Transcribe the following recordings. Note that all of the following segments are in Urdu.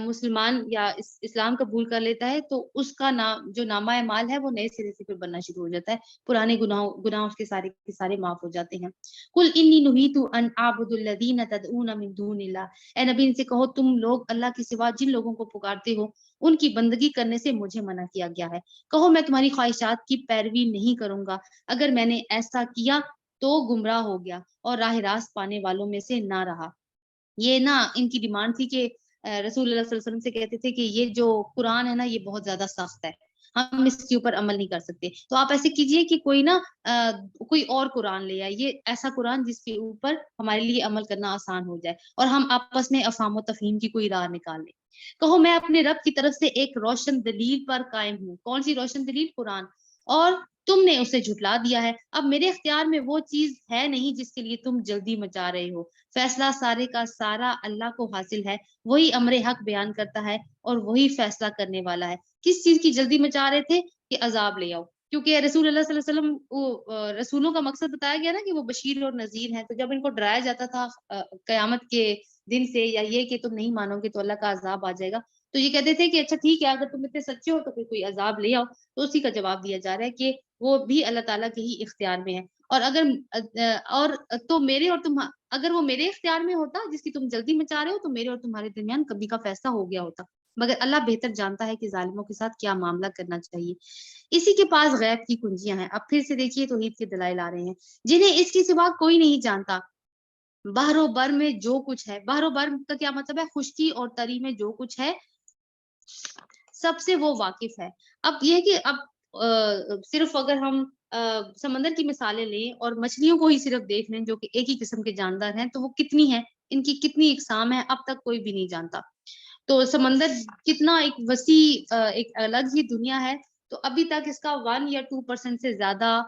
مسلمان یا اسلام قبول کر لیتا ہے تو اس کا نام جو نامہ اعمال ہے وہ نئے سرے سے پھر بننا شروع ہو جاتا ہے، پرانے گناہ اس کے سارے کے سارے معاف ہو جاتے ہیں۔ قل انی نہیت ان اعبد الذین تدعون من دون اللہ، اے نبی ان سے کہو تم لوگ اللہ کے سوا جن لوگوں کو پکارتے ہو ان کی بندگی کرنے سے مجھے منع کیا گیا ہے۔ کہو میں تمہاری خواہشات کی پیروی نہیں کروں گا، اگر میں نے ایسا کیا تو گمراہ ہو گیا اور راہ راست پانے والوں میں سے نہ رہا۔ یہ نا ان کی ڈیمانڈ تھی کہ رسول اللہ صلی اللہ علیہ وسلم سے کہتے تھے کہ یہ جو قرآن ہے نا یہ بہت زیادہ سخت ہے، ہم اس کے اوپر عمل نہیں کر سکتے، تو آپ ایسے کیجئے کہ کوئی نا کوئی اور قرآن لے آئیے، ایسا قرآن جس کے اوپر ہمارے لیے عمل کرنا آسان ہو جائے اور ہم آپس میں افہام و تفہیم کی کوئی راہ نکال لیں۔ کہو میں اپنے رب کی طرف سے ایک روشن دلیل پر قائم ہوں۔ کون سی روشن دلیل؟ قرآن۔ اور تم نے اسے جھٹلا دیا ہے، اب میرے اختیار میں وہ چیز ہے نہیں جس کے لیے تم جلدی مچا رہے ہو۔ فیصلہ سارے کا سارا اللہ کو حاصل ہے، وہی امر حق بیان کرتا ہے اور وہی فیصلہ کرنے والا ہے۔ کس چیز کی جلدی مچا رہے تھے؟ کہ عذاب لے آؤ، کیونکہ رسول اللہ صلی اللہ علیہ وسلم کو رسولوں کا مقصد بتایا گیا نا کہ وہ بشیر اور نذیر ہیں، تو جب ان کو ڈرایا جاتا تھا قیامت کے دن سے یا یہ کہ تم نہیں مانو گے تو اللہ کا عذاب آ جائے گا، تو یہ کہتے تھے کہ اچھا ٹھیک ہے اگر تم اتنے سچے ہو تو پھر کوئی عذاب لے آؤ، تو اسی کا جواب دیا جا رہا ہے کہ وہ بھی اللہ تعالیٰ کے ہی اختیار میں ہے۔ اور اور تو میرے اور تم اگر وہ میرے اختیار میں ہوتا جس کی تم جلدی مچا رہے ہو تو میرے اور تمہارے درمیان کبھی کا فیصلہ ہو گیا ہوتا، مگر اللہ بہتر جانتا ہے کہ ظالموں کے ساتھ کیا معاملہ کرنا چاہیے۔ اسی کے پاس غیب کی کنجیاں ہیں۔ اب پھر سے دیکھیے توحید کے دلائل آ رہے ہیں، جنہیں اس کے سوا کوئی نہیں جانتا۔ بحر و بر میں جو کچھ ہے، بحر و بر کا کیا مطلب ہے؟ خشکی اور تری میں جو کچھ ہے سب سے وہ واقف ہے۔ اب یہ کہ اب صرف اگر ہم سمندر کی مثالیں لیں اور مچھلیوں کو ہی صرف دیکھ لیں جو کہ ایک ہی قسم کے جاندار ہیں تو وہ کتنی ہیں، ان کی کتنی اقسام ہے اب تک کوئی بھی نہیں جانتا۔ تو سمندر کتنا ایک وسیع ایک الگ ہی دنیا ہے، تو ابھی تک اس کا 1 یا 2% سے زیادہ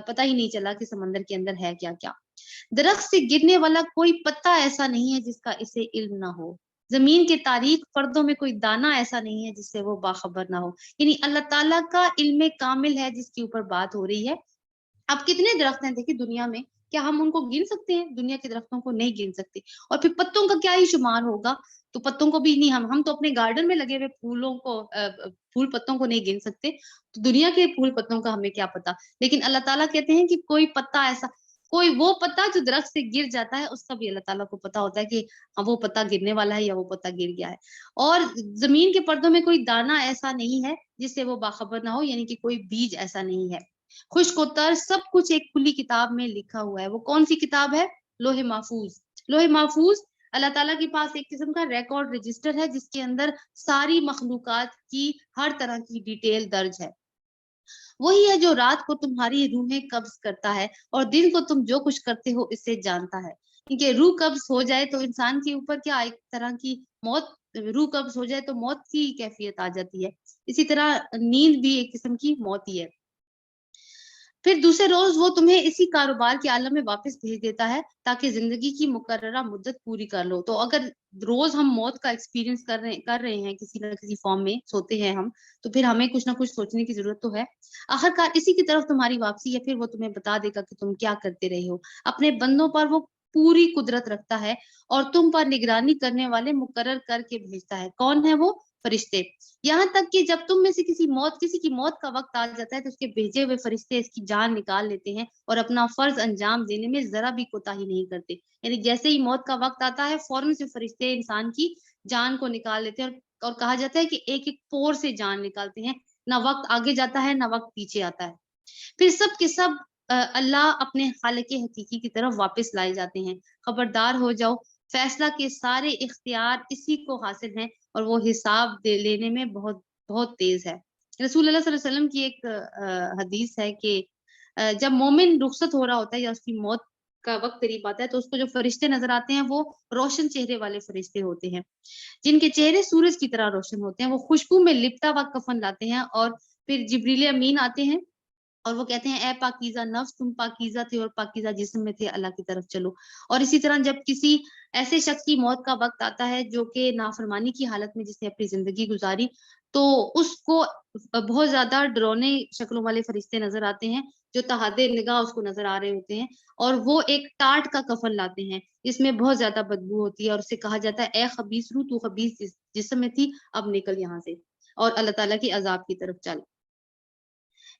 پتہ ہی نہیں چلا کہ سمندر کے اندر ہے کیا کیا۔ درخت سے گرنے والا کوئی پتا ایسا نہیں ہے جس کا اسے علم نہ ہو، زمین کے تاریک پردوں میں کوئی دانہ ایسا نہیں ہے جس سے وہ باخبر نہ ہو، یعنی اللہ تعالیٰ کا علم کامل ہے جس کے اوپر بات ہو رہی ہے۔ اب کتنے درخت ہیں دیکھیے دنیا میں، کیا ہم ان کو گن سکتے ہیں؟ دنیا کے درختوں کو نہیں گن سکتے، اور پھر پتوں کا کیا ہی شمار ہوگا، تو پتوں کو بھی نہیں، ہم تو اپنے گارڈن میں لگے ہوئے پھولوں کو پھول پتوں کو نہیں گن سکتے، تو دنیا کے پھول پتوں کا ہمیں کیا پتا۔ لیکن اللہ تعالیٰ کہتے ہیں کہ کوئی پتا ایسا، کوئی وہ پتا جو درخت سے گر جاتا ہے اس کا بھی اللہ تعالیٰ کو پتا ہوتا ہے کہ وہ پتا گرنے والا ہے یا وہ پتا گر گیا ہے، اور زمین کے پردوں میں کوئی دانہ ایسا نہیں ہے جس سے وہ باخبر نہ ہو، یعنی کہ کوئی بیج ایسا نہیں ہے۔ خشک و تر سب کچھ ایک کھلی کتاب میں لکھا ہوا ہے۔ وہ کون سی کتاب ہے؟ لوح محفوظ۔ لوح محفوظ اللہ تعالیٰ کے پاس ایک قسم کا ریکارڈ رجسٹر ہے جس کے اندر ساری مخلوقات کی ہر طرح کی ڈیٹیل درج ہے۔ وہی ہے جو رات کو تمہاری روحیں قبض کرتا ہے اور دن کو تم جو کچھ کرتے ہو اس سے جانتا ہے۔ کیونکہ روح قبض ہو جائے تو انسان کے اوپر کیا ایک طرح کی موت، روح قبض ہو جائے تو موت کی کیفیت آ جاتی ہے، اسی طرح نیند بھی ایک قسم کی موت ہی ہے۔ پھر دوسرے روز وہ تمہیں اسی کاروبار کے عالم میں واپس بھیج دیتا ہے تاکہ زندگی کی مقررہ مدت پوری کر لو۔ تو اگر روز ہم موت کا ایکسپیرینس کر رہے ہیں کسی نہ کسی فارم میں، سوتے ہیں ہم، تو پھر ہمیں کچھ نہ کچھ سوچنے کی ضرورت تو ہے۔ آخرکار اسی کی طرف تمہاری واپسی ہے، پھر وہ تمہیں بتا دے گا کہ تم کیا کرتے رہے ہو۔ اپنے بندوں پر وہ پوری قدرت رکھتا ہے اور تم پر نگرانی کرنے والے مقرر کر کے بھیجتا ہے۔ کون ہے وہ؟ فرشتے۔ یہاں تک کہ جب تم میں سے کسی کی موت کا وقت آ جاتا ہے تو اس کے بھیجے ہوئے فرشتے اس کی جان نکال لیتے ہیں اور اپنا فرض انجام دینے میں ذرا بھی کوتاہی نہیں کرتے، یعنی جیسے ہی موت کا وقت آتا ہے فوراً سے فرشتے انسان کی جان کو نکال لیتے ہیں، اور کہا جاتا ہے کہ ایک ایک پور سے جان نکالتے ہیں، نہ وقت آگے جاتا ہے نہ وقت پیچھے آتا ہے۔ پھر سب کے سب اللہ اپنے خالق حقیقی کی طرف واپس لائے جاتے ہیں۔ خبردار ہو جاؤ، فیصلہ کے سارے اختیار اسی کو حاصل ہیں اور وہ حساب لینے میں بہت بہت تیز ہے۔ رسول اللہ صلی اللہ علیہ وسلم کی ایک حدیث ہے کہ جب مومن رخصت ہو رہا ہوتا ہے یا اس کی موت کا وقت قریب آتا ہے تو اس کو جو فرشتے نظر آتے ہیں وہ روشن چہرے والے فرشتے ہوتے ہیں، جن کے چہرے سورج کی طرح روشن ہوتے ہیں۔ وہ خوشبو میں لپٹا ہوا کفن لاتے ہیں اور پھر جبریل امین آتے ہیں اور وہ کہتے ہیں اے پاکیزہ نفس، تم پاکیزہ تھے اور پاکیزہ جسم میں تھے، اللہ کی طرف چلو۔ اور اسی طرح جب کسی ایسے شخص کی موت کا وقت آتا ہے جو کہ نافرمانی کی حالت میں جس نے اپنی زندگی گزاری، تو اس کو بہت زیادہ ڈرونے شکلوں والے فرشتے نظر آتے ہیں جو تحادے نگاہ اس کو نظر آ رہے ہوتے ہیں، اور وہ ایک ٹاٹ کا کفن لاتے ہیں، اس میں بہت زیادہ بدبو ہوتی ہے، اور اسے کہا جاتا ہے اے خبیث روح، تو خبیث جسم میں تھی، اب نکل یہاں سے اور اللہ تعالیٰ کی عذاب کی طرف چل۔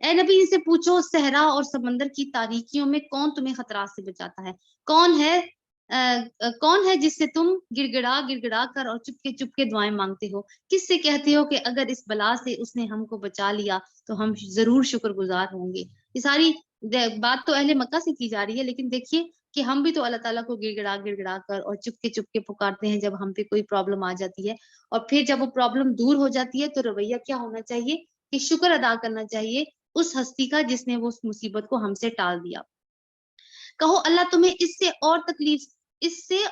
اے نبی ان سے پوچھو صحرا اور سمندر کی تاریکیوں میں کون تمہیں خطرات سے بچاتا ہے؟ کون ہے کون ہے جس سے تم گڑ گڑا کر اور چپ کے دعائیں مانگتے ہو؟ کس سے کہتے ہو کہ اگر اس بلا سے اس نے ہم کو بچا لیا تو ہم ضرور شکر گزار ہوں گے؟ یہ ساری بات تو اہل مکہ سے کی جا رہی ہے، لیکن دیکھیے کہ ہم بھی تو اللہ تعالیٰ کو گڑ گڑا کر اور چپ کے پکارتے ہیں جب ہم پہ کوئی پرابلم آ جاتی ہے، اور پھر جب وہ پرابلم دور ہو جاتی ہے تو رویہ کیا ہونا چاہیے کہ شکر ادا کرنا چاہیے اس ہستی کا جس نے وہ اس مصیبت کو ہم سے ٹال دیا۔ کہو اللہ تمہیں اس سے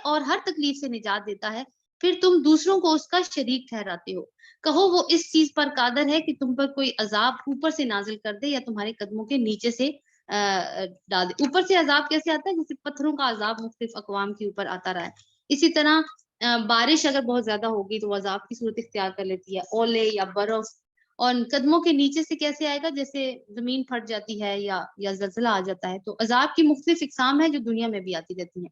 اور ہر تکلیف سے نجات دیتا ہے، پھر تم دوسروں کو اس کا شریک ٹھہراتے ہو۔ کہو وہ اس چیز پر قادر ہے کہ تم پر کوئی عذاب اوپر سے نازل کر دے یا تمہارے قدموں کے نیچے سے ڈال دے۔ اوپر سے عذاب کیسے آتا ہے؟ جیسے پتھروں کا عذاب مختلف اقوام کے اوپر آتا رہا ہے، اسی طرح بارش اگر بہت زیادہ ہوگی تو عذاب کی صورت اختیار کر لیتی ہے، اولے یا برف۔ اور قدموں کے نیچے سے کیسے آئے گا؟ جیسے زمین پھٹ جاتی ہے یا زلزلہ آ جاتا ہے۔ تو عذاب کی مختلف اقسام ہیں جو دنیا میں بھی آتی رہتی ہیں۔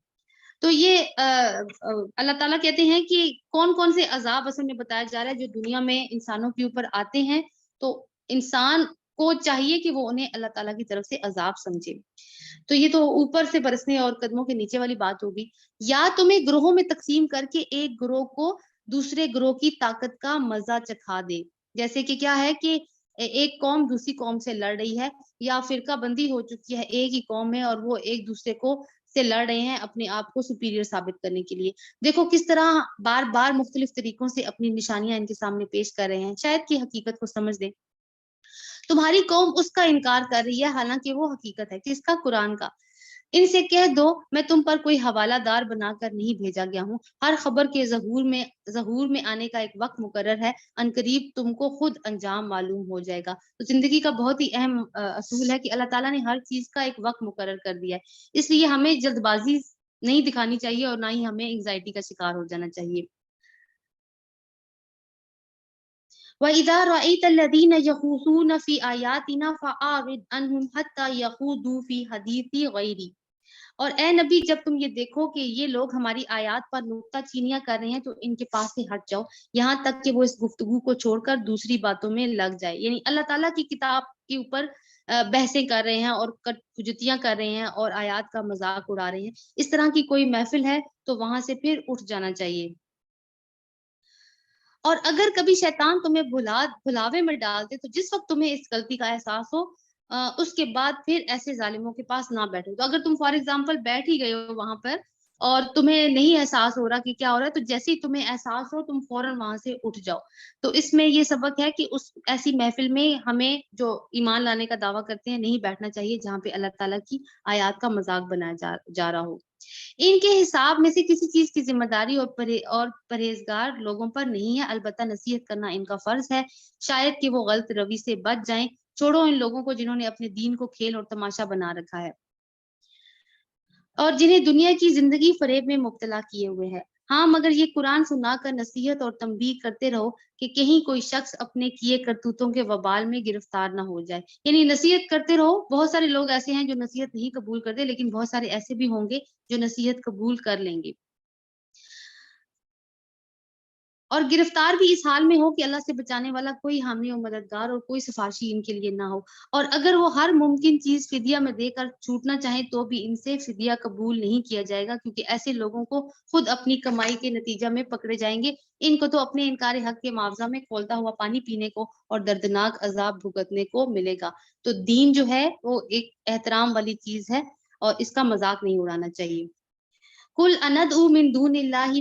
تو یہ اللہ تعالیٰ کہتے ہیں کہ کون کون سے عذاب اصل میں بتایا جا رہا ہے جو دنیا میں انسانوں کے اوپر آتے ہیں، تو انسان کو چاہیے کہ وہ انہیں اللہ تعالیٰ کی طرف سے عذاب سمجھے۔ تو یہ تو اوپر سے برسنے اور قدموں کے نیچے والی بات ہوگی۔ یا تمہیں گروہوں میں تقسیم کر کے ایک گروہ کو دوسرے گروہ کی طاقت کا مزہ چکھا دے، جیسے کہ کیا ہے کہ ایک قوم دوسری قوم سے لڑ رہی ہے، یا فرقہ بندی ہو چکی ہے ایک ہی قوم میں، اور وہ ایک دوسرے کو سے لڑ رہے ہیں اپنے آپ کو سپیریئر ثابت کرنے کے لیے۔ دیکھو کس طرح بار بار مختلف طریقوں سے اپنی نشانیاں ان کے سامنے پیش کر رہے ہیں، شاید کہ حقیقت کو سمجھ دیں۔ تمہاری قوم اس کا انکار کر رہی ہے حالانکہ وہ حقیقت ہے، کس کا؟ قرآن کا۔ ان سے کہہ دو میں تم پر کوئی حوالہ دار بنا کر نہیں بھیجا گیا ہوں، ہر خبر کے ظہور میں آنے کا ایک وقت مقرر ہے، عنقریب تم کو خود انجام معلوم ہو جائے گا۔ تو زندگی کا بہت ہی اہم اصول ہے کہ اللہ تعالیٰ نے ہر چیز کا ایک وقت مقرر کر دیا ہے، اس لیے ہمیں جلد بازی نہیں دکھانی چاہیے اور نہ ہی ہمیں انگزائٹی کا شکار ہو جانا چاہیے۔ وَإِذَا رَأَيْتَ الَّذِينَ يَخُوضُونَ فِي آيَاتِنَا فَأَعْرِضْ عَنْهُمْ حَتَّى يَخُوضُوا فِي حَدِيثٍ غَيْرِهِ۔ اور اے نبی جب تم یہ دیکھو کہ یہ لوگ ہماری آیات پر نکتہ چینیاں کر رہے ہیں تو ان کے پاس سے ہٹ جاؤ، یہاں تک کہ وہ اس گفتگو کو چھوڑ کر دوسری باتوں میں لگ جائے۔ یعنی اللہ تعالیٰ کی کتاب کے اوپر بحثیں کر رہے ہیں اور فجتیاں کر رہے ہیں اور آیات کا مذاق اڑا رہے ہیں، اس طرح کی کوئی محفل ہے تو وہاں سے پھر اٹھ جانا چاہیے۔ اور اگر کبھی شیطان تمہیں بھلاوے میں ڈال دے تو جس وقت تمہیں اس غلطی کا احساس ہو اس کے بعد پھر ایسے ظالموں کے پاس نہ بیٹھو۔ تو اگر تم فار ایگزامپل بیٹھ ہی گئے ہو وہاں پر اور تمہیں نہیں احساس ہو رہا کہ کیا ہو رہا ہے، تو جیسے ہی تمہیں احساس ہو تم فوراً وہاں سے اٹھ جاؤ۔ تو اس میں یہ سبق ہے کہ اس ایسی محفل میں ہمیں جو ایمان لانے کا دعویٰ کرتے ہیں نہیں بیٹھنا چاہیے جہاں پہ اللہ تعالیٰ کی آیات کا مذاق بنایا جا رہا ہو۔ ان کے حساب میں سے کسی چیز کی ذمہ داری اور پرہیزگار لوگوں پر نہیں ہے، البتہ نصیحت کرنا ان کا فرض ہے، شاید کہ وہ غلط روی سے بچ جائیں۔ چھوڑو ان لوگوں کو جنہوں نے اپنے دین کو کھیل اور تماشا بنا رکھا ہے اور جنہیں دنیا کی زندگی فریب میں مبتلا کیے ہوئے ہے۔ ہاں مگر یہ قرآن سنا کر نصیحت اور تنبیہ کرتے رہو کہ کہیں کوئی شخص اپنے کیے کرتوتوں کے وبال میں گرفتار نہ ہو جائے۔ یعنی نصیحت کرتے رہو، بہت سارے لوگ ایسے ہیں جو نصیحت نہیں قبول کرتے، لیکن بہت سارے ایسے بھی ہوں گے جو نصیحت قبول کر لیں گے، اور گرفتار بھی اس حال میں ہو کہ اللہ سے بچانے والا کوئی حامی و مددگار اور کوئی سفارشی ان کے لیے نہ ہو، اور اگر وہ ہر ممکن چیز فدیہ میں دے کر چھوٹنا چاہیں تو بھی ان سے فدیہ قبول نہیں کیا جائے گا، کیونکہ ایسے لوگوں کو خود اپنی کمائی کے نتیجہ میں پکڑے جائیں گے۔ ان کو تو اپنے انکار حق کے معاوضہ میں کھولتا ہوا پانی پینے کو اور دردناک عذاب بھگتنے کو ملے گا۔ تو دین جو ہے وہ ایک احترام والی چیز ہے اور اس کا مذاق نہیں اڑانا چاہیے۔ قل اندعو من دون اللہ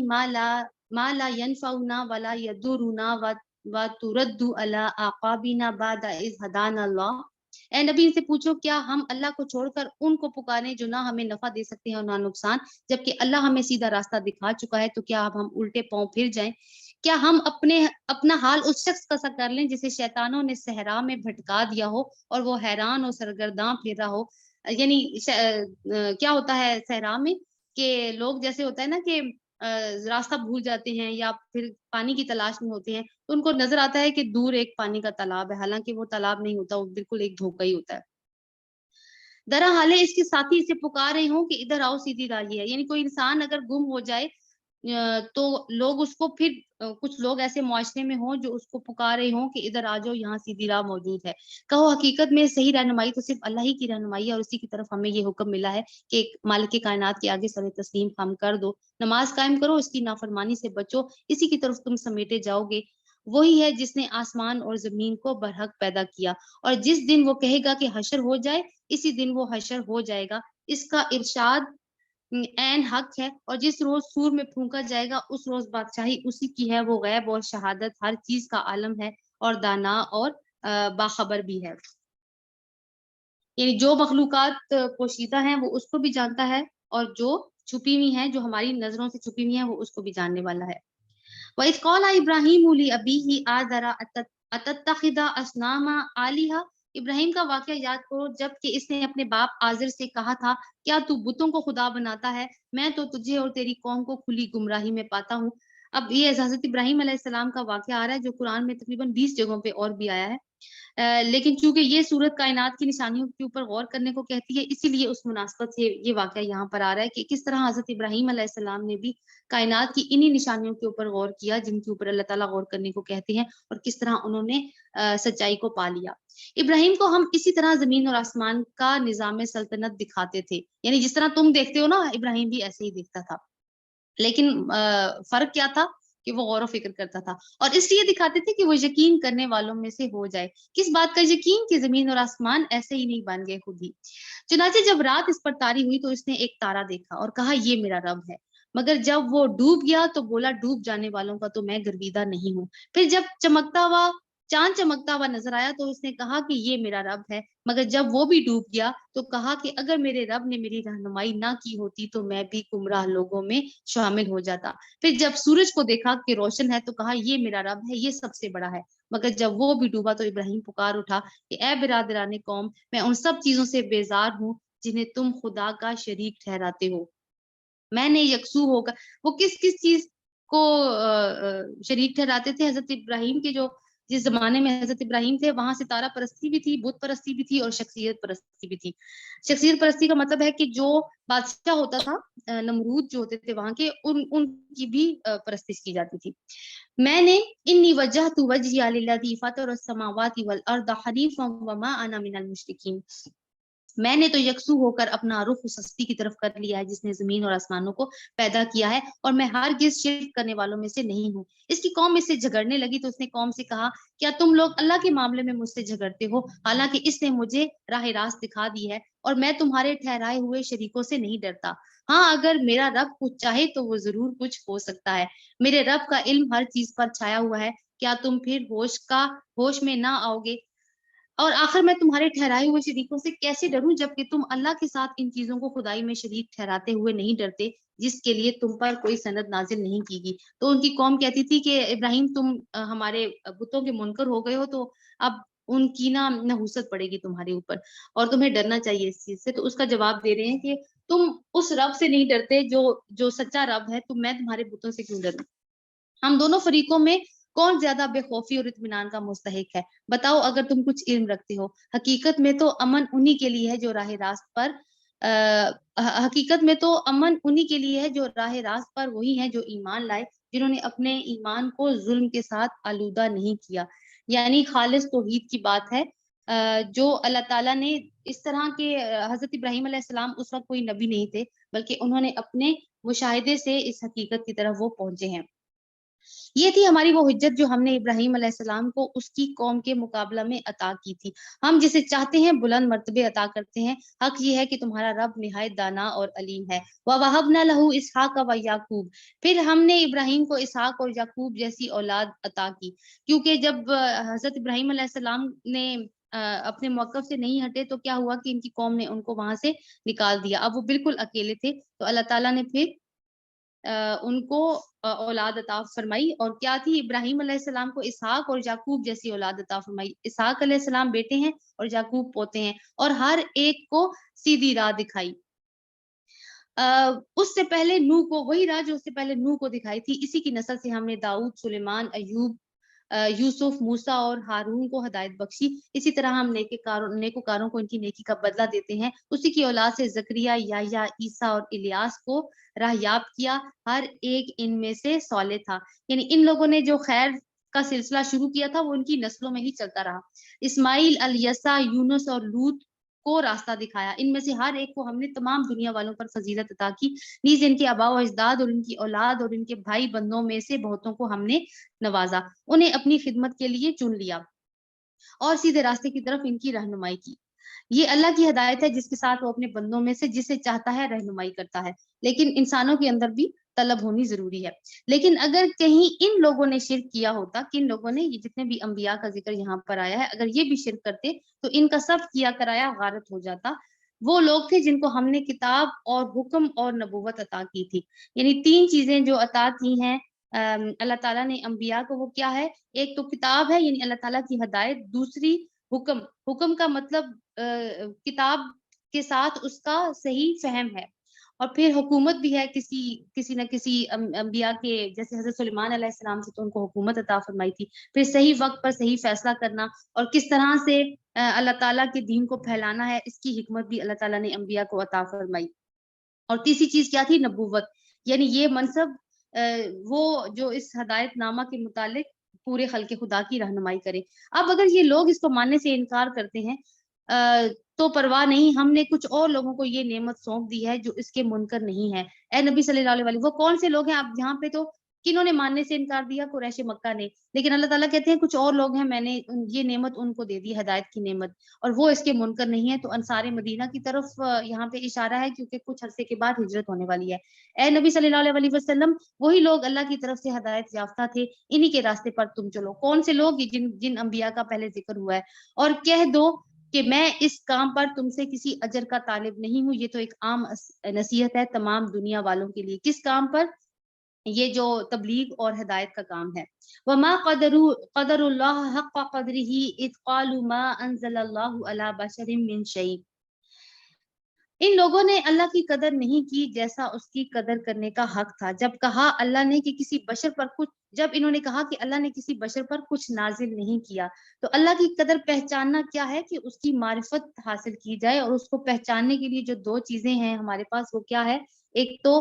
ما لا ينفعنا ولا يضرنا وترد على اعقابنا بعد اذ هدانا اللہ۔ اے نبی ان سے پوچھو کیا ہم اللہ کو چھوڑ کر ان کو پکاریں جو نہ ہمیں نفع دے سکتے ہیں اور نہ نقصان، جبکہ اللہ ہمیں سیدھا راستہ دکھا چکا ہے، تو کیا اب ہم الٹے پاؤں پھر جائیں؟ کیا ہم اپنا حال اس شخص کا سا کر لیں جسے شیطانوں نے صحرا میں بھٹکا دیا ہو اور وہ حیران اور سرگرداں پھر رہا ہو۔ یعنی کیا ہوتا ہے صحرا میں کہ لوگ جیسے ہوتا ہے نا کہ راستہ بھول جاتے ہیں یا پھر پانی کی تلاش میں ہوتے ہیں تو ان کو نظر آتا ہے کہ دور ایک پانی کا تالاب ہے، حالانکہ وہ تالاب نہیں ہوتا، وہ بالکل ایک دھوکہ ہی ہوتا ہے۔ درحال اس کے ساتھی اسے پکار رہے ہوں کہ ادھر آؤ، سیدھی راہ یہ ہے۔ یعنی کوئی انسان اگر گم ہو جائے تو لوگ اس کو پھر کچھ لوگ ایسے معاشرے میں ہوں جو اس کو پکار رہے ہوں کہ ادھر آ جاؤ، یہاں سیدھی راہ موجود ہے۔ کہو حقیقت میں صحیح رہنمائی تو صرف اللہ ہی کی رہنمائی ہے، اور اسی کی طرف ہمیں یہ حکم ملا ہے کہ ایک مالک کائنات کے آگے سر تسلیم خم کر دو، نماز قائم کرو، اس کی نافرمانی سے بچو، اسی کی طرف تم سمیٹے جاؤ گے۔ وہی ہے جس نے آسمان اور زمین کو برحق پیدا کیا، اور جس دن وہ کہے گا کہ حشر ہو جائے، اسی دن وہ حشر ہو جائے گا۔ اس کا ارشاد عین حق ہے، اور جس روز سور میں پھونکا جائے گا اس روز بادشاہی اسی کی ہے، وہ غیب اور شہادت ہر چیز کا عالم ہے، اور دانا اور باخبر بھی ہے۔ یعنی جو مخلوقات پوشیدہ ہیں وہ اس کو بھی جانتا ہے، اور جو چھپی ہوئی ہیں، جو ہماری نظروں سے چھپی ہوئی ہیں، وہ اس کو بھی جاننے والا ہے۔ وَإِذْ قَالَ إِبْرَاهِيمُ لِأَبِيهِ آزَرَ أَتَتَّخِذُ أَصْنَامًا آلِهَةً۔ ابراہیم کا واقعہ یاد کرو جب کہ اس نے اپنے باپ آزر سے کہا تھا، کیا تو بتوں کو خدا بناتا ہے؟ میں تو تجھے اور تیری قوم کو کھلی گمراہی میں پاتا ہوں۔ اب یہ حضرت ابراہیم علیہ السلام کا واقعہ آ رہا ہے، جو قرآن میں تقریباً 20 جگہوں پہ اور بھی آیا ہے۔ لیکن چونکہ یہ صورت کائنات کی نشانیوں کے اوپر غور کرنے کو کہتی ہے، اسی لیے اس مناسبت سے یہ واقعہ یہاں پر آ رہا ہے کہ کس طرح حضرت ابراہیم علیہ السلام نے بھی کائنات کی انہی نشانیوں کے اوپر غور کیا جن کے اوپر اللہ تعالیٰ غور کرنے کو کہتے ہیں، اور کس طرح انہوں نے سچائی کو پا لیا۔ ابراہیم کو ہم اسی طرح زمین اور آسمان کا نظام سلطنت دکھاتے تھے، یعنی جس طرح تم دیکھتے ہو نا، ابراہیم بھی ایسے ہی دیکھتا تھا، لیکن فرق کیا تھا کہ وہ غور و فکر کرتا تھا، اور اس لیے دکھاتے تھے کہ وہ یقین کرنے والوں میں سے ہو جائے۔ کس بات کا یقین؟ کہ زمین اور آسمان ایسے ہی نہیں بن گئے خود ہی۔ چنانچہ جب رات اس پر تاری ہوئی تو اس نے ایک تارا دیکھا اور کہا یہ میرا رب ہے، مگر جب وہ ڈوب گیا تو بولا ڈوب جانے والوں کا تو میں گرویدہ نہیں ہوں۔ پھر جب چاند چمکتا ہوا نظر آیا تو اس نے کہا کہ یہ میرا رب ہے، مگر جب وہ بھی ڈوب گیا تو کہا کہ اگر میرے رب نے میری رہنمائی نہ کی ہوتی تو میں بھی گمراہ لوگوں میں شامل ہو جاتا۔ پھر جب سورج کو دیکھا کہ روشن ہے تو کہا یہ میرا رب ہے، یہ سب سے بڑا ہے، مگر جب وہ بھی ڈوبا تو ابراہیم پکار اٹھا کہ اے برادران قوم، میں ان سب چیزوں سے بیزار ہوں جنہیں تم خدا کا شریک ٹھہراتے ہو۔ میں نے یکسو ہو کر، وہ کس کس چیز کو شریک ٹھہراتے تھے؟ حضرت ابراہیم کے جو جس زمانے میں حضرت ابراہیم تھے وہاں ستارہ پرستی بھی تھی، بت پرستی بھی تھی، اور شخصیت پرستی بھی تھی۔ شخصیت پرستی کا مطلب ہے کہ جو بادشاہ ہوتا تھا، نمرود جو ہوتے تھے وہاں کے، ان کی بھی پرستش کی جاتی تھی۔ میں نے انی وجہت وجہی للذی فطر السماوات والارض حنیفا وما انا من المشرکین۔ میں نے تو یکسو ہو کر اپنا رخ اس ہستی کی طرف کر لیا ہے جس نے زمین اور آسمانوں کو پیدا کیا ہے، اور میں ہرگز شرک کرنے والوں میں سے نہیں ہوں۔ اس کی قوم اس سے جھگڑنے لگی تو اس نے قوم سے کہا، کیا تم لوگ اللہ کے معاملے میں مجھ سے جھگڑتے ہو، حالانکہ اس نے مجھے راہ راست دکھا دی ہے، اور میں تمہارے ٹھہرائے ہوئے شریکوں سے نہیں ڈرتا۔ ہاں اگر میرا رب کچھ چاہے تو وہ ضرور کچھ ہو سکتا ہے، میرے رب کا علم ہر چیز پر چھایا ہوا ہے، کیا تم پھر ہوش میں نہ آؤ گے؟ اور آخر میں تمہارے ٹھہرائے ہوئے شریکوں سے کیسے ڈروں جبکہ تم اللہ کے ساتھ ان چیزوں کو خدائی میں شریک ٹھہراتے ہوئے نہیں ڈرتے جس کے لیے تم پر کوئی سند نازل نہیں کی گئی۔ تو ان کی قوم کہتی تھی کہ ابراہیم تم ہمارے بتوں کے منکر ہو گئے ہو، تو اب ان کی نحوست پڑے گی تمہارے اوپر، اور تمہیں ڈرنا چاہیے اس چیز سے۔ تو اس کا جواب دے رہے ہیں کہ تم اس رب سے نہیں ڈرتے جو سچا رب ہے، تو میں تمہارے بتوں سے کیوں ڈروں؟ ہم دونوں فریقوں میں کون زیادہ بے خوفی اور اطمینان کا مستحق ہے؟ بتاؤ اگر تم کچھ علم رکھتے ہو۔ حقیقت میں تو امن انہی کے لیے ہے جو راہ راست پر حقیقت میں تو امن انہی کے لیے ہے جو راہ راست پر وہی ہیں جو ایمان لائے، جنہوں نے اپنے ایمان کو ظلم کے ساتھ آلودہ نہیں کیا۔ یعنی خالص توحید کی بات ہے، جو اللہ تعالیٰ نے اس طرح کے حضرت ابراہیم علیہ السلام اس وقت کوئی نبی نہیں تھے، بلکہ انہوں نے اپنے مشاہدے سے اس حقیقت کی طرف وہ پہنچے ہیں۔ یہ تھی ہماری وہ حجت جو ہم نے ابراہیم علیہ السلام کو اس کی قوم کے مقابلہ میں عطا کی تھی۔ ہم جسے چاہتے ہیں بلند مرتبے عطا کرتے ہیں۔ حق یہ ہے کہ تمہارا رب نہایت دانا اور علیم ہے۔ وَوَهَبْنَا لَهُ إِسْحَاقَ وَيَعْقُوبَ۔ پھر ہم نے ابراہیم کو اسحاق اور یعقوب جیسی اولاد عطا کی، کیونکہ جب حضرت ابراہیم علیہ السلام نے اپنے موقف سے نہیں ہٹے تو کیا ہوا کہ ان کی قوم نے ان کو وہاں سے نکال دیا۔ اب وہ بالکل اکیلے تھے، تو اللہ تعالیٰ نے پھر ان کو اولاد عطا فرمائی، اور کیا تھی؟ ابراہیم علیہ السلام کو اسحاق اور یعقوب جیسی اولاد عطا فرمائی۔ اسحاق علیہ السلام بیٹے ہیں اور یعقوب پوتے ہیں، اور ہر ایک کو سیدھی راہ دکھائی۔ اس سے پہلے نوح کو، وہی راہ جو اس سے پہلے نوح کو دکھائی تھی، اسی کی نسل سے ہم نے داؤد، سلیمان، ایوب، یوسف، موسیٰ اور ہارون کو ہدایت بخشی۔ اسی طرح ہم نیکوکاروں کو ان کی نیکی کا بدلہ دیتے ہیں۔ اسی کی اولاد سے زکریا، یحییٰ، عیسیٰ اور الیاس کو راہیاب کیا، ہر ایک ان میں سے صالح تھا۔ یعنی ان لوگوں نے جو خیر کا سلسلہ شروع کیا تھا وہ ان کی نسلوں میں ہی چلتا رہا۔ اسماعیل، الیسع، یونس اور لوط کو راستہ دکھایا۔ ان میں سے ہر ایک کو ہم نے تمام دنیا والوں پر فضیلت عطا کی، نیز ان کے آباء و اجداد اور ان کی اولاد اور ان کے بھائی بندوں میں سے بہتوں کو ہم نے نوازا، انہیں اپنی خدمت کے لیے چن لیا اور سیدھے راستے کی طرف ان کی رہنمائی کی۔ یہ اللہ کی ہدایت ہے جس کے ساتھ وہ اپنے بندوں میں سے جسے چاہتا ہے رہنمائی کرتا ہے، لیکن انسانوں کے اندر بھی طلب ہونی ضروری ہے۔ لیکن اگر کہیں ان لوگوں نے شرک کیا ہوتا، کن لوگوں نے، یہ جتنے بھی انبیاء کا ذکر یہاں پر آیا ہے، اگر یہ بھی شرک کرتے تو ان کا سب کیا کرایا غارت ہو جاتا۔ وہ لوگ تھے جن کو ہم نے کتاب اور حکم اور نبوت عطا کی تھی۔ یعنی تین چیزیں جو عطا کی ہیں اللہ تعالیٰ نے انبیاء کو، وہ کیا ہے؟ ایک تو کتاب ہے، یعنی اللہ تعالیٰ کی ہدایت، دوسری حکم، حکم کا مطلب کتاب کے ساتھ اس کا صحیح فہم ہے، اور پھر حکومت بھی ہے کسی نہ کسی انبیاء کے، جیسے حضرت سلیمان علیہ السلام سے تو ان کو حکومت عطا فرمائی تھی، پھر صحیح وقت پر صحیح فیصلہ کرنا اور کس طرح سے اللہ تعالیٰ کے دین کو پھیلانا ہے، اس کی حکمت بھی اللہ تعالیٰ نے انبیاء کو عطا فرمائی۔ اور تیسری چیز کیا تھی؟ نبوت، یعنی یہ منصب وہ جو اس ہدایت نامہ کے متعلق پورے خلق خدا کی رہنمائی کرے۔ اب اگر یہ لوگ اس کو ماننے سے انکار کرتے ہیں تو پرواہ نہیں، ہم نے کچھ اور لوگوں کو یہ نعمت سونپ دی ہے جو اس کے منکر نہیں ہے۔ اے نبی صلی اللہ علیہ وسلم، وہ کون سے لوگ ہیں؟ اب یہاں پہ تو کنہوں نے ماننے سے انکار دیا؟ قریش مکہ نے، لیکن اللہ تعالیٰ کہتے ہیں کچھ اور لوگ ہیں، میں نے یہ نعمت ان کو دے دی، ہدایت کی نعمت، اور وہ اس کے منکر نہیں ہے۔ تو انصار مدینہ کی طرف یہاں پہ اشارہ ہے، کیونکہ کچھ عرصے کے بعد ہجرت ہونے والی ہے۔ اے نبی صلی اللہ علیہ وسلم، وہی لوگ اللہ کی طرف سے ہدایت یافتہ تھے، انہی کے راستے پر تم چلو۔ کون سے لوگ؟ جن انبیاء کا پہلے ذکر ہوا ہے۔ اور کہہ دو کہ میں اس کام پر تم سے کسی اجر کا طالب نہیں ہوں۔ یہ تو ایک عام نصیحت ہے تمام دنیا والوں کے لیے۔ کس کام پر؟ یہ جو تبلیغ اور ہدایت کا کام ہے۔ وما قدر اللہ حق قدرہ اذ قالوا ما انزل اللہ علی بشر من شیء، ان لوگوں نے اللہ کی قدر نہیں کی جیسا اس کی قدر کرنے کا حق تھا، جب کہا اللہ نے کہ کسی بشر پر کچھ، جب انہوں نے کہا کہ اللہ نے کسی بشر پر کچھ نازل نہیں کیا۔ تو اللہ کی قدر پہچاننا کیا ہے؟ کہ اس کی معرفت حاصل کی جائے، اور اس کو پہچاننے کے لیے جو دو چیزیں ہیں ہمارے پاس، وہ کیا ہے؟ ایک تو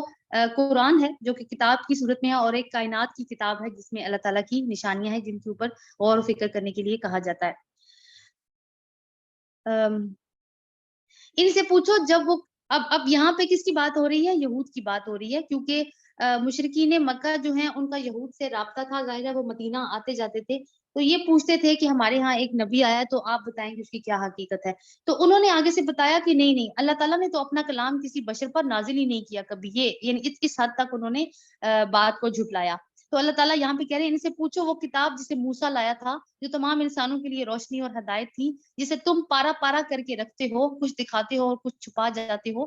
قرآن ہے جو کہ کتاب کی صورت میں ہے، اور ایک کائنات کی کتاب ہے جس میں اللہ تعالیٰ کی نشانیاں ہیں جن کے اوپر غور و فکر کرنے کے لیے کہا جاتا ہے۔ ان سے پوچھو جب وہ، اب یہاں پہ کس کی بات ہو رہی ہے؟ یہود کی بات ہو رہی ہے، کیونکہ مشرکین مکہ جو ہیں ان کا یہود سے رابطہ تھا، ظاہر ہے وہ مدینہ آتے جاتے تھے، تو یہ پوچھتے تھے کہ ہمارے ہاں ایک نبی آیا تو آپ بتائیں کہ اس کی کیا حقیقت ہے۔ تو انہوں نے آگے سے بتایا کہ نہیں نہیں، اللہ تعالیٰ نے تو اپنا کلام کسی بشر پر نازل ہی نہیں کیا کبھی، یہ یعنی اس حد تک انہوں نے بات کو جھٹلایا۔ تو اللہ تعالیٰ یہاں پہ کہہ رہے ہیں ان سے پوچھو وہ کتاب جسے موسیٰ لایا تھا، جو تمام انسانوں کے لیے روشنی اور ہدایت تھی، جسے تم پارا پارا کر کے رکھتے ہو، کچھ دکھاتے ہو اور کچھ چھپا جاتے ہو،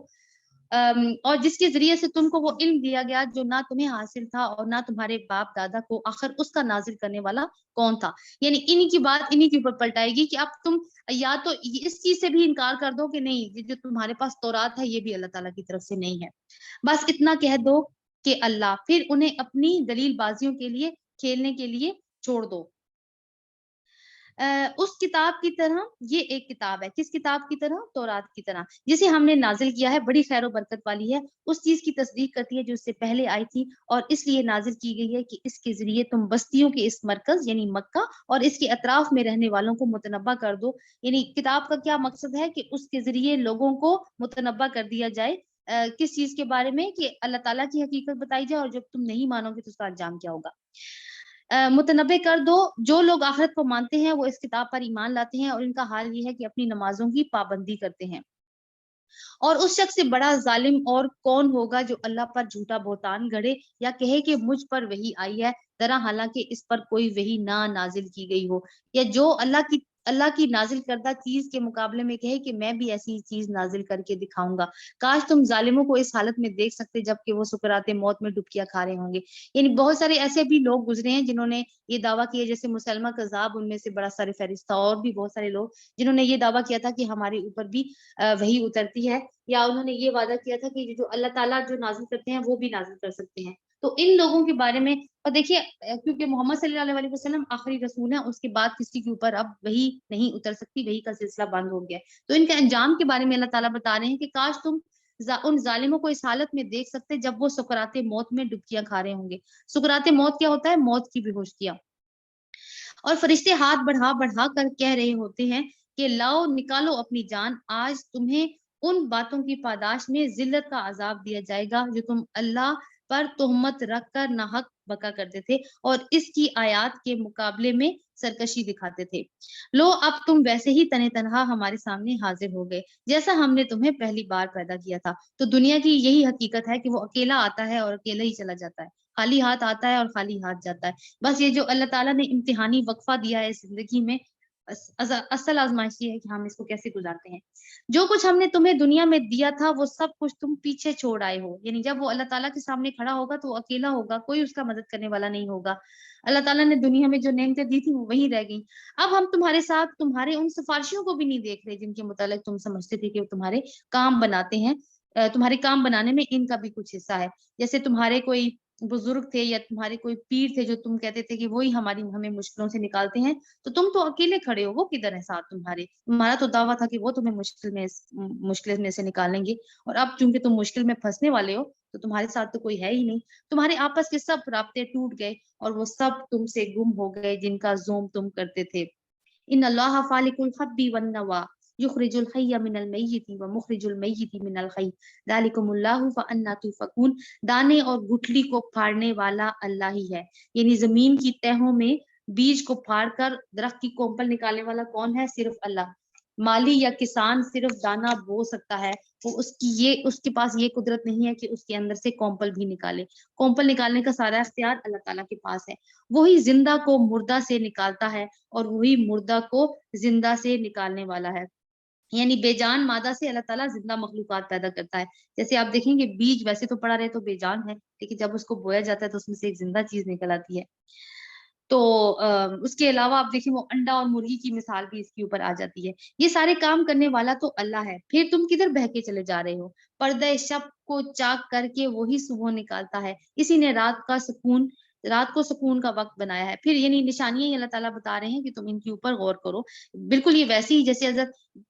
اور جس کے ذریعے سے تم کو وہ علم دیا گیا جو نہ تمہیں حاصل تھا اور نہ تمہارے باپ دادا کو، آخر اس کا نازل کرنے والا کون تھا؟ یعنی انہی کی بات انہی کے اوپر پلٹائے گی کہ اب تم یا تو اس چیز سے بھی انکار کر دو کہ نہیں، یہ جو تمہارے پاس تورات ہے یہ بھی اللہ تعالیٰ کی طرف سے نہیں ہے، بس اتنا کہہ دو کہ اللہ، پھر انہیں اپنی دلیل بازیوں کے لیے کھیلنے کے لیے چھوڑ دو۔ اس کتاب کی طرح، یہ ایک کتاب ہے، کس کتاب کی طرح؟ تورات کی طرح، جسے ہم نے نازل کیا ہے، بڑی خیر و برکت والی ہے، اس چیز کی تصدیق کرتی ہے جو اس سے پہلے آئی تھی، اور اس لیے نازل کی گئی ہے کہ اس کے ذریعے تم بستیوں کے اس مرکز یعنی مکہ اور اس کے اطراف میں رہنے والوں کو متنبع کر دو۔ یعنی کتاب کا کیا مقصد ہے؟ کہ اس کے ذریعے لوگوں کو متنبع کر دیا جائے، کس چیز کے بارے میں؟ کہ اللہ تعالیٰ کی حقیقت بتائی جائے، اور جب تم نہیں مانو گے تو اس کا انجام کیا ہوگا۔ متنبع کر دو، جو لوگ آخرت کو مانتے ہیں وہ اس کتاب پر ایمان لاتے ہیں، اور ان کا حال یہ ہے کہ اپنی نمازوں کی پابندی کرتے ہیں۔ اور اس شخص سے بڑا ظالم اور کون ہوگا جو اللہ پر جھوٹا بہتان گڑھے یا کہے کہ مجھ پر وحی آئی ہے، طرح حالانکہ اس پر کوئی وحی نہ نازل کی گئی ہو، یا جو اللہ کی اللہ کی نازل کردہ چیز کے مقابلے میں کہے کہ میں بھی ایسی چیز نازل کر کے دکھاؤں گا۔ کاش تم ظالموں کو اس حالت میں دیکھ سکتے جب کہ وہ سکرات موت میں ڈبکیاں کھا رہے ہوں گے۔ یعنی بہت سارے ایسے بھی لوگ گزرے ہیں جنہوں نے یہ دعویٰ کیا، جیسے مسلمہ کذاب ان میں سے بڑا سارے فہرست تھا، اور بھی بہت سارے لوگ جنہوں نے یہ دعویٰ کیا تھا کہ ہمارے اوپر بھی وحی اترتی ہے، یا انہوں نے یہ وعدہ کیا تھا کہ جو اللہ تعالیٰ جو نازل کرتے ہیں وہ بھی نازل کر سکتے ہیں۔ تو ان لوگوں کے بارے میں، اور دیکھیے کیونکہ محمد صلی اللہ علیہ وسلم آخری رسول ہیں، اس کے بعد کسی کے اوپر اب وحی نہیں اتر سکتی، وحی کا سلسلہ بند ہو گیا ہے۔ تو ان کے انجام کے بارے میں اللہ تعالیٰ بتا رہے ہیں کہ کاش تم ان ظالموں کو اس حالت میں دیکھ سکتے جب وہ سکرات موت میں ڈبکیاں کھا رہے ہوں گے۔ سکرات موت کیا ہوتا ہے؟ موت کی بے ہوشیاں۔ اور فرشتے ہاتھ بڑھا بڑھا کر کہہ رہے ہوتے ہیں کہ لاؤ نکالو اپنی جان، آج تمہیں ان باتوں کی پاداش میں ذلت کا عذاب دیا جائے گا جو تم اللہ پر تہمت رکھ کر ناحق بکا کرتے تھے اور اس کی آیات کے مقابلے میں سرکشی دکھاتے تھے۔ لو اب تم ویسے ہی تنے تنہا ہمارے سامنے حاضر ہو گئے جیسا ہم نے تمہیں پہلی بار پیدا کیا تھا۔ تو دنیا کی یہی حقیقت ہے کہ وہ اکیلا آتا ہے اور اکیلا ہی چلا جاتا ہے، خالی ہاتھ آتا ہے اور خالی ہاتھ جاتا ہے۔ بس یہ جو اللہ تعالیٰ نے امتحانی وقفہ دیا ہے زندگی میں، اصل آزمائش یہ ہے کہ ہم اس کو کیسے گزارتے ہیں۔ جو کچھ ہم نے تمہیں دنیا میں دیا تھا وہ سب کچھ تم پیچھے چھوڑ آئے ہو۔ یعنی جب وہ اللہ تعالیٰ کے سامنے کھڑا ہوگا تو وہ اکیلا ہوگا، کوئی اس کا مدد کرنے والا نہیں ہوگا۔ اللہ تعالیٰ نے دنیا میں جو نعمتیں دی تھی وہ وہیں رہ گئیں۔ اب ہم تمہارے ساتھ تمہارے ان سفارشیوں کو بھی نہیں دیکھ رہے جن کے متعلق تم سمجھتے تھے کہ وہ تمہارے کام بناتے ہیں، تمہارے کام بنانے میں ان کا بھی کچھ حصہ ہے۔ جیسے تمہارے کوئی بزرگ تھے یا تمہارے کوئی پیر تھے جو تم کہتے تھے کہ وہی ہمیں مشکلوں سے نکالتے ہیں، تو تم تو اکیلے کھڑے ہو، وہ کدھر ہے ساتھ تمہارے؟ تمہارا تو دعویٰ تھا کہ وہ تمہیں مشکل میں سے نکالیں گے، اور اب چونکہ تم مشکل میں پھنسنے والے ہو تو تمہارے ساتھ تو کوئی ہے ہی نہیں۔ تمہارے آپس کے سب رابطے ٹوٹ گئے اور وہ سب تم سے گم ہو گئے جن کا زوم تم کرتے تھے۔ ان اللہ فالق الحب والنوى یخرج الحی من المیت ومخرج المیت من الحی ذالکم اللہ فانا تؤفکون۔ دانے اور گٹھلی کو پھاڑنے والا اللہ ہی ہے، یعنی زمین کی تہوں میں بیج کو پھاڑ کر درخت کی کومپل نکالنے والا کون ہے؟ صرف اللہ۔ مالی یا کسان صرف دانہ بو سکتا ہے، وہ اس کے پاس یہ قدرت نہیں ہے کہ اس کے اندر سے کومپل بھی نکالے۔ کومپل نکالنے کا سارا اختیار اللہ تعالیٰ کے پاس ہے۔ وہی زندہ کو مردہ سے نکالتا ہے اور وہی مردہ کو زندہ سے نکالنے والا ہے۔ یعنی بے جان مادہ سے اللہ تعالیٰ زندہ مخلوقات پیدا کرتا ہے۔ جیسے آپ دیکھیں گے بیج ویسے تو پڑا رہے تو بے جان ہے، لیکن جب اس کو بویا جاتا ہے تو اس میں سے ایک زندہ چیز نکل آتی ہے۔ تو اس کے علاوہ آپ دیکھیں وہ انڈا اور مرغی کی مثال بھی اس کے اوپر آ جاتی ہے۔ یہ سارے کام کرنے والا تو اللہ ہے، پھر تم کدھر بہہ کے چلے جا رہے ہو؟ پردہ شب کو چاک کر کے وہی صبح نکالتا ہے، اسی نے رات کو سکون کا وقت بنایا ہے۔ پھر یعنی نشانیاں ہی اللہ تعالیٰ بتا رہے ہیں کہ تم ان کے اوپر غور کرو۔ بالکل یہ ویسی ہی جیسے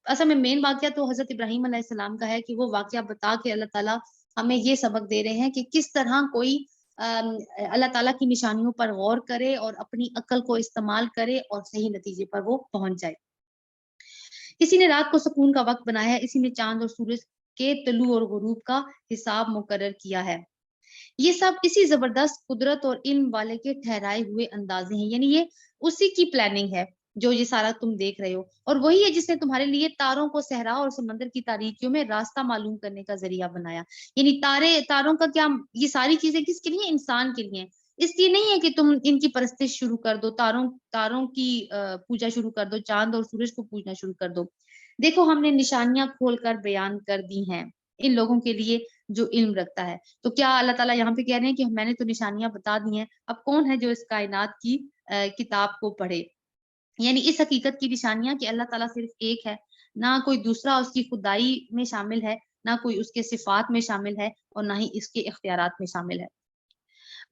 اصل میں مین واقعہ تو حضرت ابراہیم علیہ السلام کا ہے کہ وہ واقعہ بتا کے اللہ تعالیٰ ہمیں یہ سبق دے رہے ہیں کہ کس طرح کوئی اللہ تعالیٰ کی نشانیوں پر غور کرے اور اپنی عقل کو استعمال کرے اور صحیح نتیجے پر وہ پہنچ جائے۔ اسی نے رات کو سکون کا وقت بنایا ہے، اسی نے چاند اور سورج کے طلوع اور غروب کا حساب مقرر کیا ہے۔ یہ سب اسی زبردست قدرت اور علم والے کے ٹھہرائے ہوئے اندازے ہیں، یعنی یہ اسی کی پلاننگ ہے جو یہ سارا تم دیکھ رہے ہو، اور وہی ہے جس نے تمہارے لیے تاروں کو صحرا اور سمندر کی تاریکیوں میں راستہ معلوم کرنے کا ذریعہ بنایا۔ یعنی تاروں کا کیا، یہ ساری چیزیں کس کے لیے؟ انسان کے لیے۔ اس لیے نہیں ہے کہ تم ان کی پرستش شروع کر دو، تاروں کی پوجا شروع کر دو، چاند اور سورج کو پوجنا شروع کر دو۔ دیکھو ہم نے نشانیاں کھول کر بیان کر دی ہیں ان لوگوں کے لیے جو علم رکھتا ہے۔ تو کیا اللہ تعالیٰ یہاں پہ کہہ رہے ہیں کہ میں نے تو نشانیاں بتا دی ہیں، اب کون ہے جو اس کائنات کی کتاب کو پڑھے؟ یعنی اس حقیقت کی نشانیاں کہ اللہ تعالیٰ صرف ایک ہے، نہ کوئی دوسرا اس کی خدائی میں شامل ہے، نہ کوئی اس کے صفات میں شامل ہے، اور نہ ہی اس کے اختیارات میں شامل ہے۔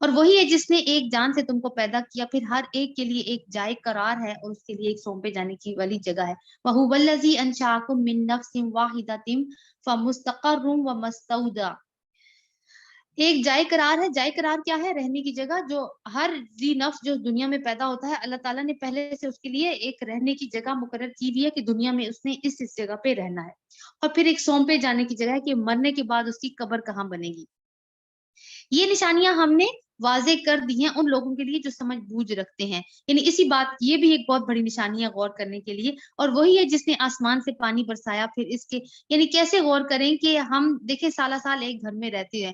اور وہی ہے جس نے ایک جان سے تم کو پیدا کیا، پھر ہر ایک کے لیے ایک جائے قرار ہے اور اس کے لیے ایک سونپے جانے کی والی جگہ ہے۔ وَهُوَ الَّذِي أَنشَأَكُم مِّن نَّفْسٍ وَاحِدَةٍ فَمُسْتَقَرٌّ وَمُسْتَوْدَىٰ۔ ایک جائے قرار ہے۔ جائے قرار کیا ہے؟ رہنے کی جگہ۔ جو ہر ذی نفس جو دنیا میں پیدا ہوتا ہے اللہ تعالیٰ نے پہلے سے اس کے لیے ایک رہنے کی جگہ مقرر کی ہوئی ہے کہ دنیا میں اس نے اس جگہ پہ رہنا ہے، اور پھر ایک سونپے جانے کی جگہ ہے کہ مرنے کے بعد اس کی قبر کہاں بنے گی۔ یہ نشانیاں ہم نے واضح کر دی ہیں ان لوگوں کے لیے جو سمجھ بوجھ رکھتے ہیں۔ یعنی اسی بات، یہ بھی ایک بہت بڑی نشانی ہے غور کرنے کے لیے۔ اور وہی ہے جس نے آسمان سے پانی برسایا، پھر اس کے یعنی کیسے غور کریں کہ ہم دیکھیں سالہ سال ایک گھر میں رہتے ہیں،